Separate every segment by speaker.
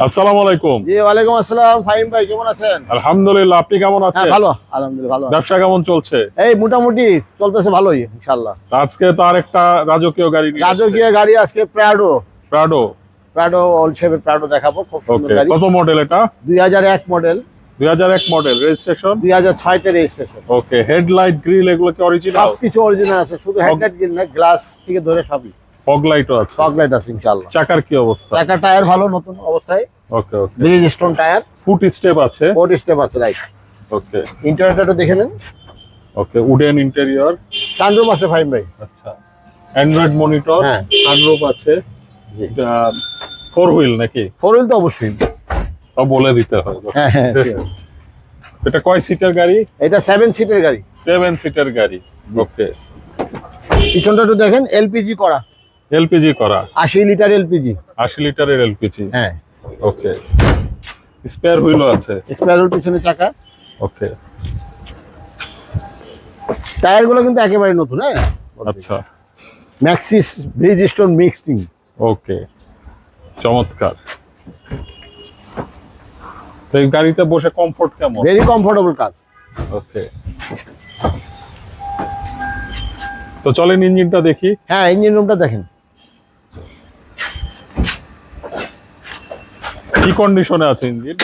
Speaker 1: আসসালামু আলাইকুম।
Speaker 2: জি ওয়ালাইকুম আসসালাম। ফাহিম ভাই কেমন আছেন?
Speaker 1: আলহামদুলিল্লাহ, আপনি কেমন আছেন?
Speaker 2: হ্যাঁ ভালো, আলহামদুলিল্লাহ ভালো।
Speaker 1: ব্যবসা কেমন চলছে?
Speaker 2: এই মোটামুটি চলতেছে ভালোই ইনশাআল্লাহ।
Speaker 1: আজকে তো আরেকটা রাজকীয় গাড়ি নিয়ে
Speaker 2: রাজকীয় গাড়ি আজকে প্রাডো
Speaker 1: প্রাডো।
Speaker 2: অল শেপের প্রাডো দেখাবো, খুব সুন্দর
Speaker 1: ওকে,
Speaker 2: গাড়ি।
Speaker 1: কত মডেল এটা?
Speaker 2: 2001 মডেল,
Speaker 1: 2001 মডেল, রেজিস্ট্রেশন
Speaker 2: 2006 তে রেজিস্ট্রেশন।
Speaker 1: ওকে, হেডলাইট গ্রিল এগুলো কি অরিজিনাল?
Speaker 2: সবকিছু অরিজিনাল আছে, শুধু হেডলাইট গ্রিল না, গ্লাস থেকে ধরে সবই।
Speaker 1: ফগ লাইটও আছে?
Speaker 2: ফগ লাইট আছে ইনশাআল্লাহ।
Speaker 1: চাকার কি অবস্থা?
Speaker 2: চাকা টায়ার ভালো, নতুন অবস্থায়,
Speaker 1: okay okay.
Speaker 2: Bridgestone tyre,
Speaker 1: foot step আছে?
Speaker 2: ফোর্ড স্টেপ আছে, রাইট।
Speaker 1: ওকে
Speaker 2: ইন্টেরিয়রটা দেখে নেন।
Speaker 1: ওকে, উডেন ইন্টেরিয়র।
Speaker 2: সানরুফ আছে ফাহিম ভাই।
Speaker 1: আচ্ছা, অ্যান্ড্রয়েড মনিটর,
Speaker 2: হ্যাঁ।
Speaker 1: সানরুফ আছে।
Speaker 2: জি,
Speaker 1: ফোর হুইল নাকি?
Speaker 2: ফোর হুইল তো অবশ্যই।
Speaker 1: তা বলে দিতে হয়।
Speaker 2: হ্যাঁ হ্যাঁ ঠিক আছে।
Speaker 1: এটা কয় সিটের গাড়ি?
Speaker 2: এটা 7 সিটের গাড়ি।
Speaker 1: 7 সিটের গাড়ি। ওকে,
Speaker 2: পিছনটা একটু দেখেন, এলপিজি করা,
Speaker 1: এলপিজি করা,
Speaker 2: 80 লিটার এলপিজি।
Speaker 1: 80 লিটারের এলপিজি।
Speaker 2: হ্যাঁ,
Speaker 1: ওকে, স্পেয়ার হুইলও আছে।
Speaker 2: স্প্যারোর পিছনে চাকা।
Speaker 1: ওকে,
Speaker 2: টায়ারগুলো কিন্তু একেবারে নতুন। হ্যাঁ,
Speaker 1: আচ্ছা,
Speaker 2: ম্যাক্সিস ব্রিজ স্টোন মিক্সিং।
Speaker 1: ওকে, চমৎকার। তো এই গাড়িতে বসে কমফোর্ট কেমন?
Speaker 2: ভেরি কমফোর্টেবল কার।
Speaker 1: ওকে, তো চলেন ইঞ্জিনটা দেখি।
Speaker 2: হ্যাঁ, ইঞ্জিন রুমটা দেখেন।
Speaker 1: কি কন্ডিশনে আছে ইঞ্জিন?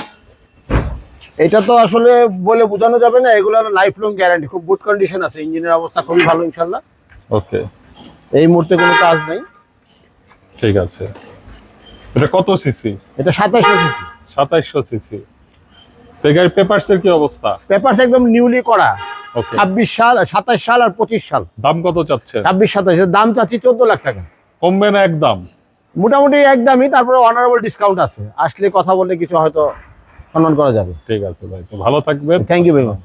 Speaker 2: এটা তো আসলে বলে বোঝানো যাবে না, এগুলো লাইফ লং গ্যারান্টি। খুব গুড কন্ডিশন আছে, ইঞ্জিনের অবস্থা খুবই ভালো ইনশাআল্লাহ।
Speaker 1: ওকে,
Speaker 2: এই মুহূর্তে কোনো কাজ নেই।
Speaker 1: ঠিক আছে। এটা কত সিসি?
Speaker 2: এটা 2700 সিসি।
Speaker 1: 2700 সিসি। তো এই গাড়ির পেপারসের কি অবস্থা?
Speaker 2: পেপারস একদম নিউলি করা।
Speaker 1: ওকে,
Speaker 2: 26 সাল, 27 সাল আর 25 সাল।
Speaker 1: দাম কত চাচ্ছে?
Speaker 2: 26-27 এর দাম চাচ্ছি 14 লাখ টাকা।
Speaker 1: কমবে না একদম?
Speaker 2: মোটামুটি একদমই, তারপরে অনারেবল ডিসকাউন্ট আছে, আসলে কথা বললে কিছু হয়তো সম্মান করা যাবে।
Speaker 1: ঠিক আছে ভাই, তো ভালো থাকবেন।
Speaker 2: Thank you very much.